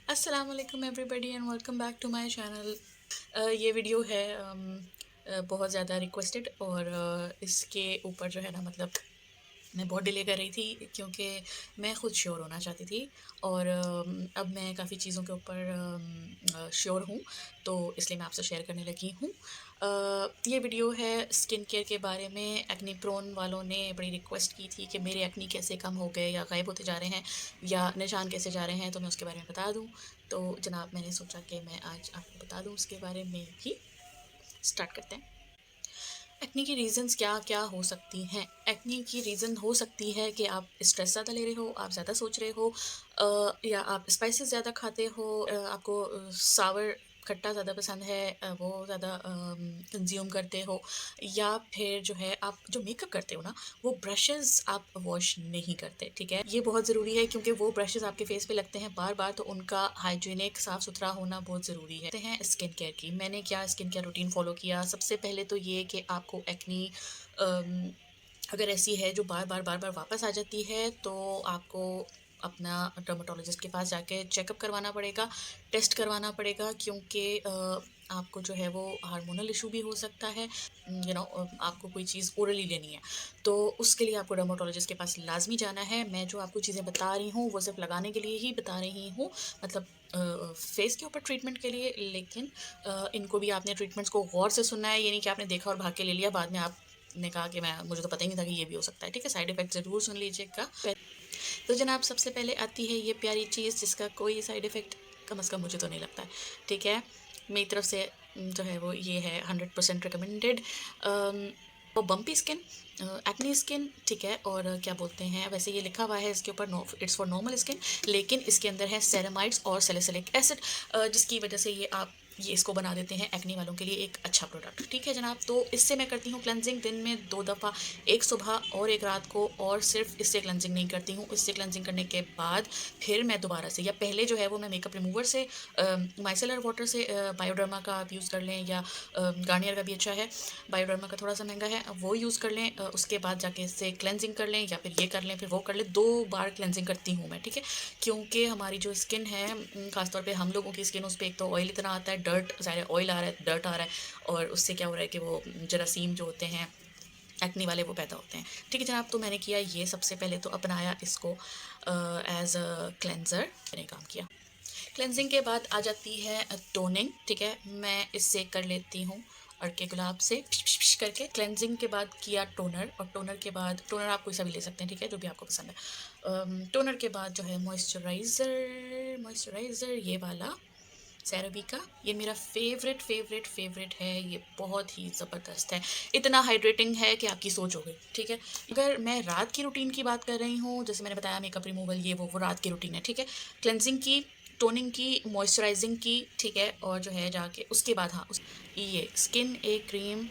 अस्सलाम वालेकुम everybody and welcome back to my channel. ये वीडियो है बहुत ज़्यादा रिक्वेस्टेड और इसके ऊपर जो है ना मतलब मैं बहुत डिले कर रही थी क्योंकि मैं ख़ुद श्योर होना चाहती थी और अब मैं काफ़ी चीज़ों के ऊपर श्योर हूँ, तो इसलिए मैं आपसे शेयर करने लगी हूँ। ये वीडियो है स्किन केयर के बारे में। एक्ने प्रोन वालों ने बड़ी रिक्वेस्ट की थी कि मेरे एक्ने कैसे कम हो गए या गायब होते जा रहे हैं या निशान कैसे जा रहे हैं, तो मैं उसके बारे में बता दूँ। तो जनाब मैंने सोचा कि मैं आज आपको बता दूँ उसके बारे में भी। स्टार्ट करते हैं। एक्ने की रीज़न्स क्या क्या हो सकती हैं। एक्ने की रीज़न हो सकती है कि आप स्ट्रेस ज़्यादा ले रहे हो, आप ज़्यादा सोच रहे हो, या आप स्पाइसेस ज़्यादा खाते हो, आपको सावर खट्टा ज़्यादा पसंद है, वो ज़्यादा कंज्यूम करते हो, या फिर जो है आप जो मेकअप करते हो ना वो ब्रशेज़ आप वॉश नहीं करते। ठीक है, ये बहुत ज़रूरी है क्योंकि वो ब्रशेज़ आपके फेस पे लगते हैं बार बार, तो उनका हाइजीनिक साफ़ सुथरा होना बहुत ज़रूरी है। हैं स्किन केयर की मैंने क्या स्किन केयर रूटीन फॉलो किया। सबसे पहले तो ये कि आपको एक्ने अगर ऐसी है जो बार बार वापस आ जाती है, तो आपको अपना डर्मेटोलॉजिस्ट के पास जाके चेकअप करवाना पड़ेगा, टेस्ट करवाना पड़ेगा, क्योंकि आपको जो है वो हार्मोनल इशू भी हो सकता है। आपको कोई चीज़ ओरली लेनी है, तो उसके लिए आपको डर्मेटोलॉजिस्ट के पास लाजमी जाना है। मैं जो आपको चीज़ें बता रही हूँ वो सिर्फ लगाने के लिए ही बता रही हूँ, मतलब फेस के ऊपर ट्रीटमेंट के लिए। लेकिन इनको भी आपने ट्रीटमेंट्स को गौर से सुनना है, ये नहीं कि आपने देखा और भाग के ले लिया, बाद में आपने कहा कि मैं मुझे तो पता ही नहीं था कि ये भी हो सकता है। ठीक है, साइड इफ़ेक्ट ज़रूर सुन लीजिएगा। तो जनाब सबसे पहले आती है ये प्यारी चीज़ जिसका कोई साइड इफ़ेक्ट कम से कम मुझे तो नहीं लगता है। ठीक है, मेरी तरफ से जो है वो ये है 100% रिकमेंडेड। वो बम्पी स्किन, एक्ने स्किन, ठीक है, और क्या बोलते हैं, वैसे ये लिखा हुआ है इसके ऊपर no it's for normal skin, लेकिन इसके अंदर है सेरामाइड्स और सैलिसिलिक एसिड, जिसकी वजह से ये इसको बना देते हैं एक्ने वालों के लिए एक अच्छा प्रोडक्ट। ठीक है जनाब, तो इससे मैं करती हूँ क्लेंजिंग दिन में 2 दफ़ा, एक सुबह और एक रात को, और सिर्फ इससे क्लेंजिंग नहीं करती हूँ। इससे क्लेंजिंग करने के बाद फिर मैं दोबारा से, या पहले जो है वो मैं मेकअप रिमूवर से, माइसेलर वाटर से, बायोडर्मा का आप यूज़ कर लें, या गार्नियर का भी अच्छा है, बायोडर्मा का थोड़ा सा महंगा है, वो यूज़ कर लें। उसके बाद जाके इससे क्लेंजिंग कर लें, या फिर ये कर लें, फिर वो कर लें। 2 बार क्लेंजिंग करती हूँ मैं। ठीक है, क्योंकि हमारी जो स्किन है, ख़ासतौर पे हम लोगों की स्किन, उस पे एक तो ऑयल इतना आता है, डर्ट, ज़ाहिर है ऑयल आ रहा है, डर्ट आ रहा है, और उससे क्या हो रहा है कि वो जरासीम जो होते हैं एक्ने वाले वो पैदा होते हैं। ठीक है जनाब, तो मैंने किया ये, सबसे पहले तो अपनाया इसको एज अ क्लेंज़र, मैंने काम किया। क्लेंजिंग के बाद आ जाती है टोनिंग। ठीक है, मैं इससे कर लेती हूँ अर्के गुलाब से पिश पिश पिश करके। क्लेंजिंग के बाद किया टोनर, और टोनर के बाद, टोनर आप कोई सा भी ले सकते हैं, ठीक है, जो भी आपको पसंद है। टोनर के बाद जो है मॉइस्चराइज़र, मॉइस्चराइज़र ये वाला सेरावी का, ये मेरा फेवरेट फेवरेट फेवरेट है। ये बहुत ही ज़बरदस्त है, इतना हाइड्रेटिंग है कि आपकी सोच हो गई। ठीक है, अगर मैं रात की रूटीन की बात कर रही हूँ, जैसे मैंने बताया मेकअप रिमूवल ये वो रात की रूटीन है। ठीक है, क्लेंजिंग की, टोनिंग की, मॉइस्चराइजिंग की, ठीक है, और जो है जाके उसके बाद, हाँ, ये स्किन ए क्रीम।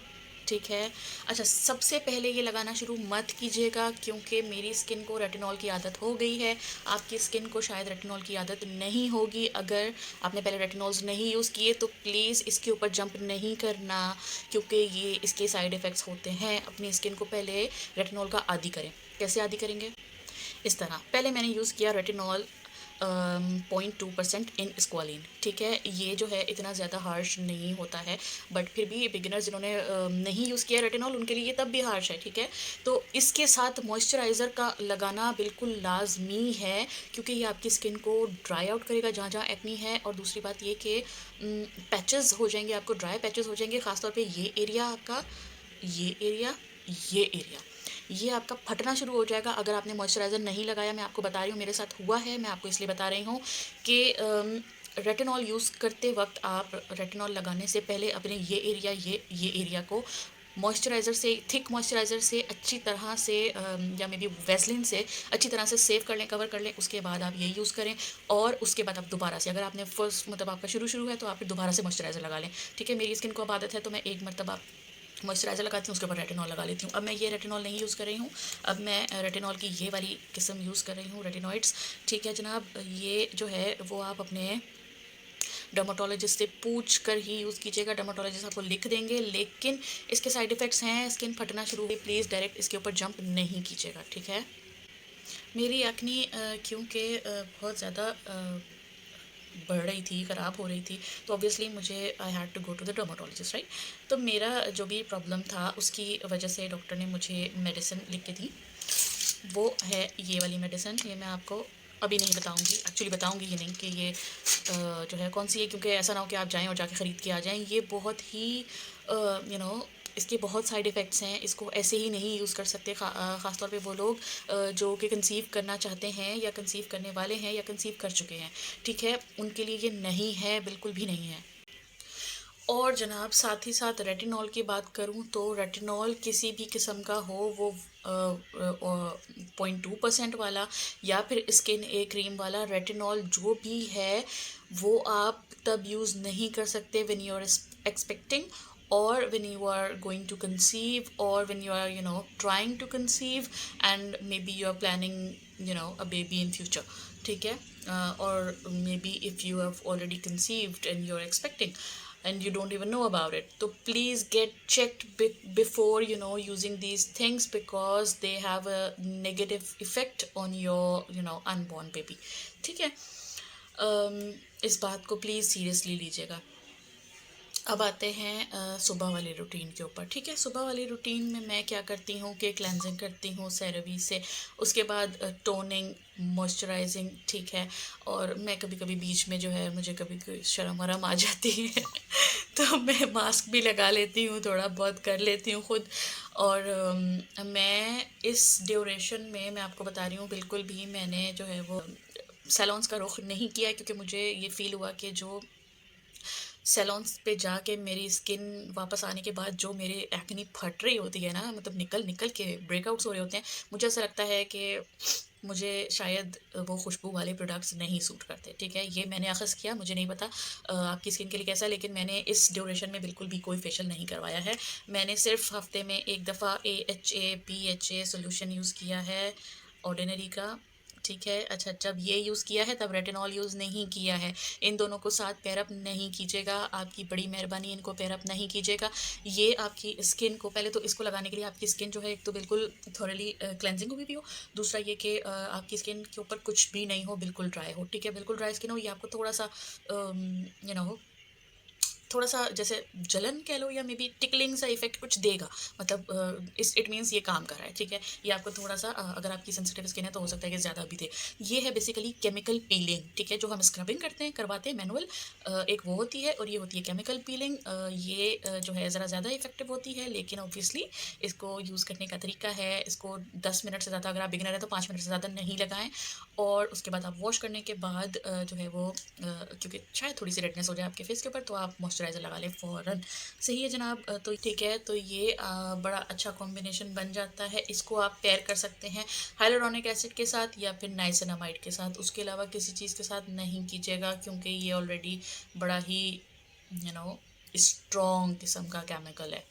ठीक है, अच्छा, सबसे पहले ये लगाना शुरू मत कीजिएगा, क्योंकि मेरी स्किन को रेटिनॉल की आदत हो गई है। आपकी स्किन को शायद रेटिनॉल की आदत नहीं होगी। अगर आपने पहले रेटिनॉल्स नहीं यूज़ किए तो प्लीज़ इसके ऊपर जंप नहीं करना, क्योंकि ये इसके साइड इफ़ेक्ट्स होते हैं। अपनी स्किन को पहले रेटिनॉल का आदी करें। कैसे आदी करेंगे? इस तरह, पहले मैंने यूज़ किया रेटिनॉल 0.2% इन स्क्वालिन। ठीक है, ये जो है इतना ज़्यादा हार्श नहीं होता है, बट फिर भी बिगिनर्स जिन्होंने नहीं यूज़ किया रेटिनॉल, उनके लिए ये तब भी हार्श है। ठीक है, तो इसके साथ मॉइस्चराइज़र का लगाना बिल्कुल लाजमी है, क्योंकि ये आपकी स्किन को ड्राई आउट करेगा जहाँ जहाँ एक्नी है। और दूसरी बात ये कि पैचेस हो जाएंगे, आपको ड्राई पैचेस हो जाएंगे, ख़ासतौर पे ये एरिया आपका, ये एरिया, ये एरिया, ये आपका फटना शुरू हो जाएगा अगर आपने मॉइस्चराइज़र नहीं लगाया। मैं आपको बता रही हूँ, मेरे साथ हुआ है, मैं आपको इसलिए बता रही हूँ कि रेटिनॉल यूज़ करते वक्त आप रेटिनॉल लगाने से पहले अपने ये एरिया, ये एरिया को मॉइस्चराइज़र से, थिक मॉइस्चराइज़र से अच्छी तरह से, या मे बी वैसलिन से अच्छी तरह से सेव कर लें, कवर कर लें। उसके बाद आप ये यूज़ करें, और उसके बाद आप दोबारा से, अगर आपने फर्स्ट मतलब आपका शुरू है, तो आप फिर दोबारा से मॉइस्चराइज़र लगा लें। ठीक है, मेरी स्किन को अब आदत है, तो मैं एक मरतबा मॉइस्चराइज़र लगाती हूँ, उसके ऊपर रेटिनॉल लगा लेती हूँ। अब मैं ये रेटिनॉल नहीं यूज़ कर रही हूँ, अब मैं रेटिनॉल की ये वाली किस्म यूज़ कर रही हूँ, रेटिनॉइड्स। ठीक है जनाब, ये जो है वो आप अपने डर्माटोलॉजिस्ट से पूछ कर ही यूज़ कीजिएगा। डर्माटोलॉजिस्ट आपको लिख देंगे, लेकिन इसके साइड इफ़ेक्ट्स हैं, स्किन फटना शुरू हुई, प्लीज़ डायरेक्ट इसके ऊपर जंप नहीं कीजिएगा। ठीक है, मेरी एक्नी क्योंकि बहुत ज़्यादा बढ़ रही थी, ख़राब हो रही थी, तो ऑब्वियसली मुझे I had to go to the dermatologist, right. तो मेरा जो भी प्रॉब्लम था उसकी वजह से डॉक्टर ने मुझे मेडिसिन लिख के दी। वो है ये वाली मेडिसिन। ये मैं आपको अभी नहीं बताऊंगी, एक्चुअली बताऊंगी ही नहीं कि ये जो है कौन सी है, क्योंकि ऐसा ना हो कि आप जाएं और जाके ख़रीद के आ जाएं। ये बहुत ही इसके बहुत साइड इफ़ेक्ट्स हैं। इसको ऐसे ही नहीं यूज़ कर सकते, ख़ास तौर पे वो लोग जो कि कंसीव करना चाहते हैं या कंसीव करने वाले हैं या कंसीव कर चुके हैं, ठीक है, उनके लिए ये नहीं है, बिल्कुल भी नहीं है। और जनाब साथ ही साथ रेटिनॉल की बात करूं तो रेटिनॉल किसी भी किस्म का हो, वो 0.2% वाला या फिर स्किन ए क्रीम वाला, रेटिनॉल जो भी है वो आप तब यूज़ नहीं कर सकते when you are expecting, or when you are going to conceive, or when you are trying to conceive, and maybe you are planning a baby in future, ठीक है, or maybe if you have already conceived and you're expecting and you don't even know about it, so please get checked before using these things, because they have a negative effect on your unborn baby, ठीक है। इस बात को please seriously लीजिएगा। अब आते हैं सुबह वाली रूटीन के ऊपर, ठीक है। सुबह वाली रूटीन में मैं क्या करती हूँ कि क्लेंजिंग करती हूँ सेरेवी से, उसके बाद टोनिंग, मॉइस्चराइजिंग, ठीक है। और मैं कभी कभी बीच में जो है मुझे कभी कोई शर्म वरम आ जाती है तो मैं मास्क भी लगा लेती हूँ, थोड़ा बहुत कर लेती हूँ खुद। और मैं इस ड्यूरेशन में मैं आपको बता रही हूँ, बिल्कुल भी मैंने जो है वो सैलून्स का रुख नहीं किया, क्योंकि मुझे ये फ़ील हुआ कि जो सैलून्स पे जाके मेरी स्किन वापस आने के बाद जो मेरे एक्ने फट रही होती है ना, मतलब निकल निकल के ब्रेकआउट्स हो रहे होते हैं, मुझे ऐसा लगता है कि मुझे शायद वो खुशबू वाले प्रोडक्ट्स नहीं सूट करते, ठीक है। ये मैंने अख़ज़ किया, मुझे नहीं पता आपकी स्किन के लिए कैसा है, लेकिन मैंने इस ड्यूरेशन में बिल्कुल भी कोई फेशियल नहीं करवाया है। मैंने सिर्फ हफ्ते में एक दफ़ा AHA BHA सोल्यूशन यूज़ किया है, ऑर्डिनरी का, ठीक है। अच्छा, जब ये यूज़ किया है तब रेटिनॉल यूज़ नहीं किया है। इन दोनों को साथ पेयर अप नहीं कीजिएगा, आपकी बड़ी मेहरबानी, इनको पेयर अप नहीं कीजिएगा। ये आपकी स्किन को, पहले तो इसको लगाने के लिए आपकी स्किन जो है एक तो बिल्कुल थॉरली क्लेंजिंग हुई भी हो, दूसरा ये कि आपकी स्किन के ऊपर कुछ भी नहीं हो, बिल्कुल ड्राई हो, ठीक है, बिल्कुल ड्राई स्किन हो। ये आपको थोड़ा सा यू नो थोड़ा सा जैसे जलन कह लो, या मे बी टिकलिंग सा इफेक्ट कुछ देगा, मतलब इस इट मीन्स ये काम कर रहा है, ठीक है। ये आपको थोड़ा सा अगर आपकी सेंसिटिव स्किन है तो हो सकता है कि ज़्यादा भी दे। ये है बेसिकली केमिकल पीलिंग, ठीक है, जो हम स्क्रबिंग करते हैं, करवाते हैं मैनुअल, एक वो होती है, और ये होती है केमिकल पीलिंग। ये जो है ज़रा ज़्यादा इफेक्टिव होती है, लेकिन ऑब्वियसली इसको यूज़ करने का तरीका है, इसको 10 मिनट से ज़्यादा, अगर आप बिगिनर है तो 5 मिनट से ज़्यादा नहीं लगाएं। और उसके बाद आप वॉश करने के बाद जो है वो क्योंकि शायद थोड़ी सी रेडनेस हो जाए आपके फेस के ऊपर, तो आप मॉइस्चराइज़र लगा लें फ़ौरन। सही है जनाब, तो ठीक है, तो ये बड़ा अच्छा कॉम्बिनेशन बन जाता है। इसको आप पेयर कर सकते हैं हाइलुरोनिक एसिड के साथ या फिर नाइसिनामाइड के साथ, उसके अलावा किसी चीज़ के साथ नहीं कीजिएगा, क्योंकि ये ऑलरेडी बड़ा ही यू नो स्ट्रॉन्ग किस्म का केमिकल है।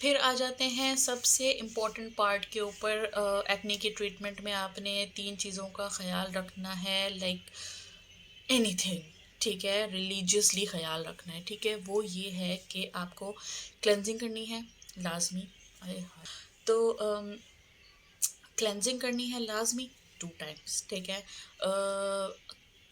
फिर आ जाते हैं सबसे इम्पॉर्टेंट पार्ट के ऊपर। एक्ने की ट्रीटमेंट में आपने 3 चीज़ों का ख़्याल रखना है, लाइक एनीथिंग, ठीक है, रिलीजियसली ख़्याल रखना है, ठीक है। वो ये है कि आपको क्लेंजिंग करनी है लाजमी। अरे हाँ, तो क्लेंजिंग करनी है लाजमी 2 टाइम्स, ठीक है।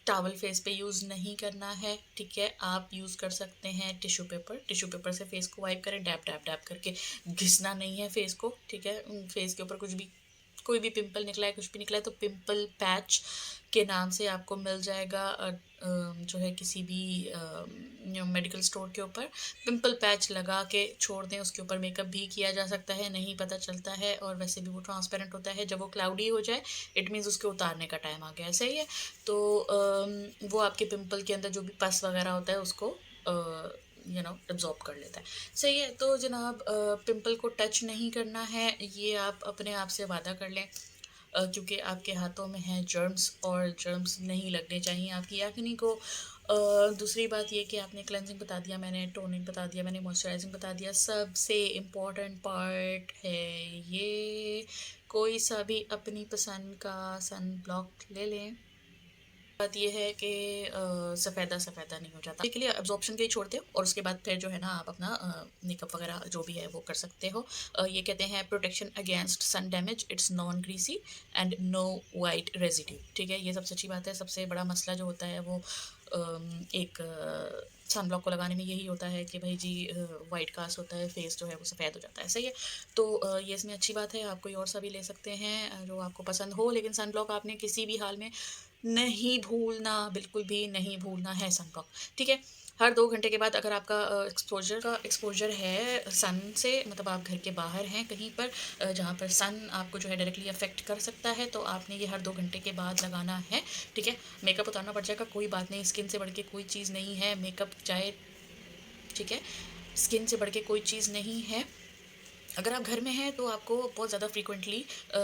टावल फेस पे यूज़ नहीं करना है, ठीक है। आप यूज़ कर सकते हैं टिश्यू पेपर, टिश्यू पेपर से फेस को वाइप करें, डैप डैप डैप करके, घिसना नहीं है फेस को, ठीक है। फेस के ऊपर कुछ भी, कोई भी पिंपल निकला है, कुछ भी निकला है, तो पिंपल पैच के नाम से आपको मिल जाएगा जो है किसी भी मेडिकल स्टोर के ऊपर। पिंपल पैच लगा के छोड़ दें, उसके ऊपर मेकअप भी किया जा सकता है, नहीं पता चलता है, और वैसे भी वो ट्रांसपेरेंट होता है। जब वो क्लाउडी हो जाए, इट मीन्स उसके उतारने का टाइम आ गया है, सही है। तो वो आपके पिंपल के अंदर जो भी पस वगैरह होता है उसको एब्जॉर्ब कर लेता है, सही है। तो जनाब पिंपल को टच नहीं करना है, ये आप अपने आप से वादा कर लें, क्योंकि आपके हाथों में हैं जर्म्स, और जर्म्स नहीं लगने चाहिए आपकी एक्ने को। दूसरी बात ये कि आपने क्लेंजिंग बता दिया, मैंने टोनिंग बता दिया, मैंने मॉइस्चराइजिंग बता दिया, सबसे इम्पॉर्टेंट पार्ट है ये, कोई सा भी अपनी पसंद का सन ब्लॉक ले लें, बात ये है कि सफ़ेदा सफ़ेदा नहीं हो जाता, के लिए एब्जॉर्प्शन के लिए छोड़ते हो और उसके बाद फिर जो है ना आप अपना मेकअप वगैरह जो भी है वो कर सकते हो। ये कहते हैं protection against sun damage, it's non greasy and no white residue. ठीक है, ये सबसे अच्छी बात है। सबसे बड़ा मसला जो होता है वो एक सन ब्लॉक को लगाने में यही होता है कि भाई जी वाइट कास्ट होता है, फेस जो है वो सफ़ेद हो जाता है। सही है, तो ये इसमें अच्छी बात है। आप कोई और सा भी ले सकते हैं जो आपको पसंद हो, लेकिन सन ब्लॉक आपने किसी भी हाल में नहीं भूलना, बिल्कुल भी नहीं भूलना है सन ब्लॉक। ठीक है, हर 2 घंटे के बाद अगर आपका एक्सपोज़र है सन से, मतलब आप घर के बाहर हैं कहीं पर जहाँ पर सन आपको जो है डायरेक्टली अफ़ेक्ट कर सकता है, तो आपने ये हर 2 घंटे के बाद लगाना है। ठीक है, मेकअप उतारना पड़ जाएगा, कोई बात नहीं, स्किन से बढ़ के कोई चीज़ नहीं है मेकअप, चाहे ठीक है, स्किन से बढ़ के कोई चीज़ नहीं है। अगर आप घर में हैं तो आपको बहुत ज़्यादा फ्रीक्वेंटली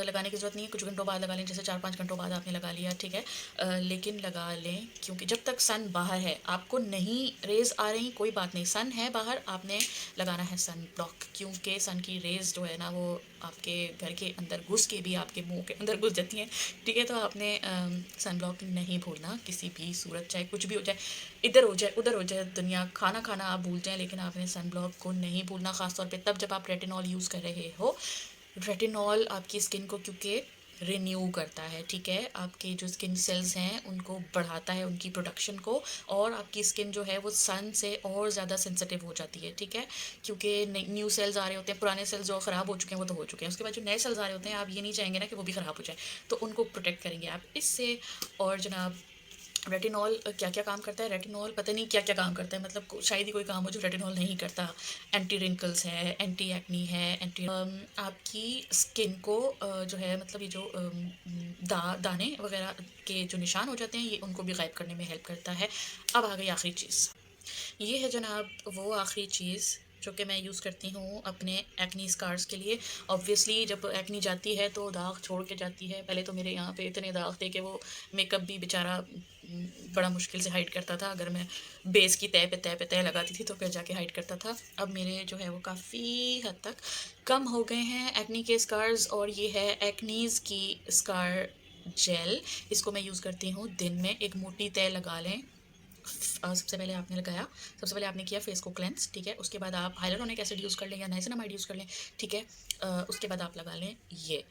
लगाने की ज़रूरत नहीं है, कुछ घंटों बाद लगा लें, जैसे 4-5 घंटों बाद आपने लगा लिया, ठीक है। लेकिन लगा लें, क्योंकि जब तक सन बाहर है, आपको नहीं रेज़ आ रही, कोई बात नहीं, सन है बाहर, आपने लगाना है सन ब्लॉक, क्योंकि सन की रेज़ जो है ना वो आपके घर के अंदर घुस के भी आपके मुँह के अंदर घुस जाती हैं। ठीक है, तो आपने सन ब्लॉक नहीं भूलना किसी भी सूरत, चाहे कुछ भी हो जाए, इधर हो जाए उधर हो जाए दुनिया, खाना खाना आप भूल जाएँ, लेकिन आपने सन ब्लॉक को नहीं भूलना, ख़ास तौर पे तब जब आप रेटिनॉल यूज़ कर रहे हो। रेटिनॉल आपकी स्किन को क्योंकि रिन्यू करता है, ठीक है, आपके जो स्किन सेल्स हैं उनको बढ़ाता है, उनकी प्रोडक्शन को, और आपकी स्किन जो है वो सन से और ज़्यादा सेंसिटिव हो जाती है। ठीक है, क्योंकि न्यू सेल्स आ रहे होते हैं, पुराने सेल्स जो ख़राब हो चुके हैं वो तो हो चुके हैं, उसके बाद जो नए सेल्स आ रहे होते हैं आप ये नहीं चाहेंगे ना कि वो भी ख़राब हो जाए, तो उनको प्रोटेक्ट करेंगे आप इससे। और जनाब रेटिनॉल क्या क्या काम करता है, रेटिनॉल पता नहीं क्या क्या काम करता है, मतलब शायद ही कोई काम हो जो रेटिनॉल नहीं करता। एंटी रिंकल्स है, एंटी एक्नी है, एंटी आपकी स्किन को जो है मतलब ये जो दाने वगैरह के जो निशान हो जाते हैं ये उनको भी गायब करने में हेल्प करता है। अब आ गई आखिरी चीज़, ये है जनाब वो आखिरी चीज़ जो कि मैं यूज़ करती हूँ अपने एक्नी स्कार्स के लिए। ऑब्वियसली जब एक्नी जाती है तो दाग छोड़ के जाती है। पहले तो मेरे यहाँ पे इतने दाग थे कि वो मेकअप भी बेचारा बड़ा मुश्किल से हाइड करता था। अगर मैं बेस की तय लगाती थी तो फिर जाके हाइड करता था। अब मेरे जो है वो काफ़ी हद तक कम हो गए हैं एक्नी के स्कार्स, और ये है एक्नीज़ की स्कार जेल। इसको मैं यूज़ करती हूँ दिन में, एक मोटी तय लगा लें। सबसे पहले आपने लगाया, सबसे पहले आपने किया फेस को क्लेंस, ठीक है, उसके बाद आप हाइलुरोनिक एसिड यूज़ कर लें या नाइसिनामाइड यूज़ कर लें, ठीक है। उसके बाद आप लगा लें ये,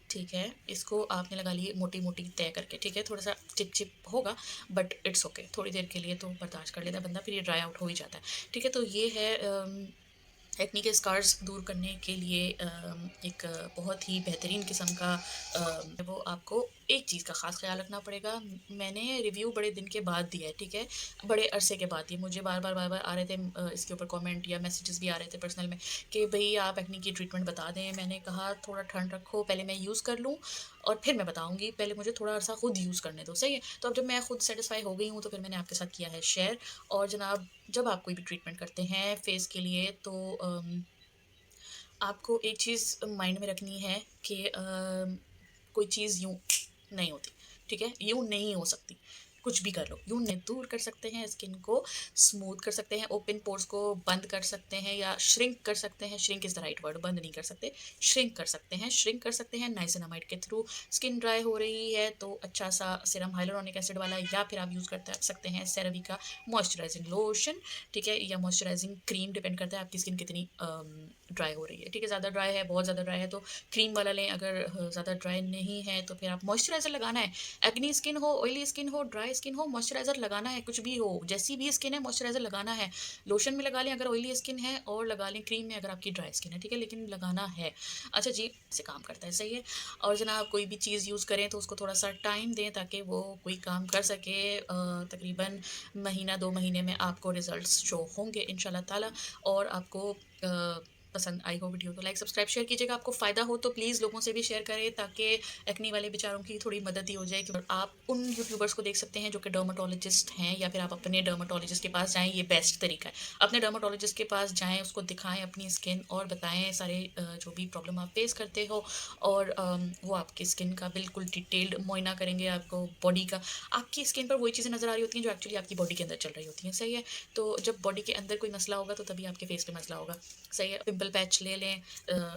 ठीक है, इसको आपने लगा लिए मोटी मोटी तय करके, ठीक है, थोड़ा सा चिप चिप होगा बट इट्स ओके, थोड़ी देर के लिए तो बर्दाश्त कर लेता है बंदा, फिर ये ड्राई आउट हो ही जाता है। ठीक है, तो ये है एक्नी के स्कार्स दूर करने के लिए एक बहुत ही बेहतरीन किस्म का वो आपको एक चीज़ का ख़ास ख्याल रखना पड़ेगा। मैंने रिव्यू बड़े दिन के बाद दिया है, ठीक है, बड़े अरसे के बाद दिए, मुझे बार बार आ रहे थे इसके ऊपर कमेंट या मैसेजेस भी आ रहे थे पर्सनल में कि भई आप एक्नी की ट्रीटमेंट बता दें। मैंने कहा थोड़ा ठंड रखो, पहले मैं यूज़ कर लूँ और फिर मैं बताऊँगी, पहले मुझे थोड़ा अरसा खुद यूज़ करने दो, सही है। तो अब जब मैं खुद सेटिस्फाई हो गई हूँ तो फिर मैंने आपके साथ किया है शेयर। और जनाब जब आप कोई भी ट्रीटमेंट करते हैं फेस के लिए तो आपको एक चीज़ माइंड में रखनी है कि कोई चीज़ यूँ नहीं होती, ठीक है? यूँ नहीं हो सकती, कुछ भी कर लो, यूँ नहीं, दूर कर सकते हैं, स्किन को स्मूथ कर सकते हैं, ओपन पोर्स को बंद कर सकते हैं या श्रिंक कर सकते हैं। Shrink is the right word, बंद नहीं कर सकते, श्रिंक कर सकते हैं नाइसिनामाइड के थ्रू। स्किन ड्राई हो रही है तो अच्छा सा सीरम हाइलुरोनिक एसिड वाला, या फिर आप यूज़ करते सकते हैं सेरावी का मॉइस्चराइजिंग लोशन, ठीक है, या मॉइस्चराइजिंग क्रीम, डिपेंड करता है आपकी स्किन कितनी ड्राई हो रही है, ठीक है। ज़्यादा ड्राई है, बहुत ज़्यादा ड्राई है तो क्रीम वाला लें, अगर ज़्यादा ड्राई नहीं है तो फिर आप मॉइस्चराइज़र लगाना है। एक्नी स्किन हो, ऑयली स्किन हो, ड्राई स्किन हो, मॉइस्चराइज़र लगाना है, कुछ भी हो, जैसी भी स्किन है मॉइस्चराइज़र लगाना है। लोशन में लगा लें अगर ऑयली स्किन है, और लगा लें क्रीम में अगर आपकी ड्राई स्किन है, ठीक है, लेकिन लगाना है। अच्छा जी, ऐसे काम करता है, सही है। और जनाब कोई भी चीज़ यूज़ करें तो उसको थोड़ा सा टाइम दें ताकि वो कोई काम कर सके। तकरीबन महीना 2 महीने में आपको रिज़ल्ट्स शो होंगे इंशाल्लाह ताला। और आपको पसंद आई हो वीडियो तो लाइक सब्सक्राइब शेयर कीजिएगा। आपको फ़ायदा हो तो प्लीज़ लोगों से भी शेयर करें ताकि एक्नी वाले बेचारों की थोड़ी मदद ही हो जाए। और आप उन यूट्यूबर्स को देख सकते हैं जो कि डर्माटोलॉजिस्ट हैं, या फिर आप अपने डर्माटोलॉजिस्ट के पास जाएँ, ये बेस्ट तरीका है। अपने डर्माटोलॉजिस्ट के पास जाएँ, उसको दिखाएँ अपनी स्किन और बताएँ सारे जो भी प्रॉब्लम आप फेस करते हो, और वो आपकी स्किन का बिल्कुल डिटेल्ड मुआयना करेंगे, आपको बॉडी का। आपकी स्किन पर वही चीज़ें नज़र आ रही होती हैं जो एक्चुअली आपकी बॉडी के अंदर चल रही होती हैं, सही है। तो जब बॉडी के अंदर कोई मसला होगा तो तभी आपके फेस पे मसला होगा, सही है। पिंपल पैच ले लें,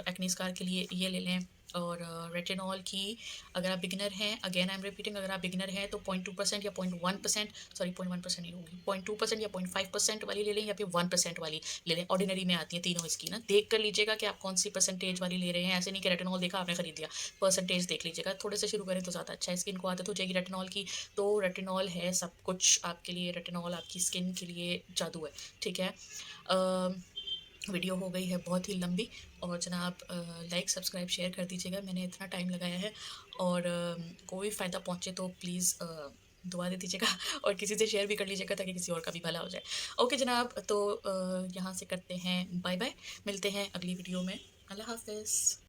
एक्नी स्कार के लिए ये ले लें, और रेटिनॉल की अगर आप बिगिनर हैं, अगेन आई एम रिपीटिंग, अगर आप बिगिनर हैं तो 0.2% या 0.1%, सॉरी 0.1% नहीं होगी, 0.2% या 0.5% वाली ले लें या फिर 1% वाली ले लें। ऑर्डिनरी में आती है तीनों इसकी ना, देख कर लीजिएगा कि आप कौन सी परसेंटेज वाली ले रहे हैं। ऐसे नहीं कि रेटिनॉल देखा आपने खरीद लिया, परसेंटेज देख लीजिएगा। थोड़े से शुरू करें तो ज़्यादा अच्छा है, स्किन को आदत हो जाएगी रेटिनॉल की। तो रेटिनॉल है सब कुछ आपके लिए, रेटिनॉल आपकी स्किन के लिए जादू है, ठीक है। वीडियो हो गई है बहुत ही लंबी, और जनाब लाइक सब्सक्राइब शेयर कर दीजिएगा, मैंने इतना टाइम लगाया है। और कोई फ़ायदा पहुँचे तो प्लीज़ दुआ दे दीजिएगा और किसी से शेयर भी कर लीजिएगा ताकि किसी और का भी भला हो जाए। ओके जनाब, तो यहाँ से करते हैं बाय बाय, मिलते हैं अगली वीडियो में। अल्लाह हाफ़िज़।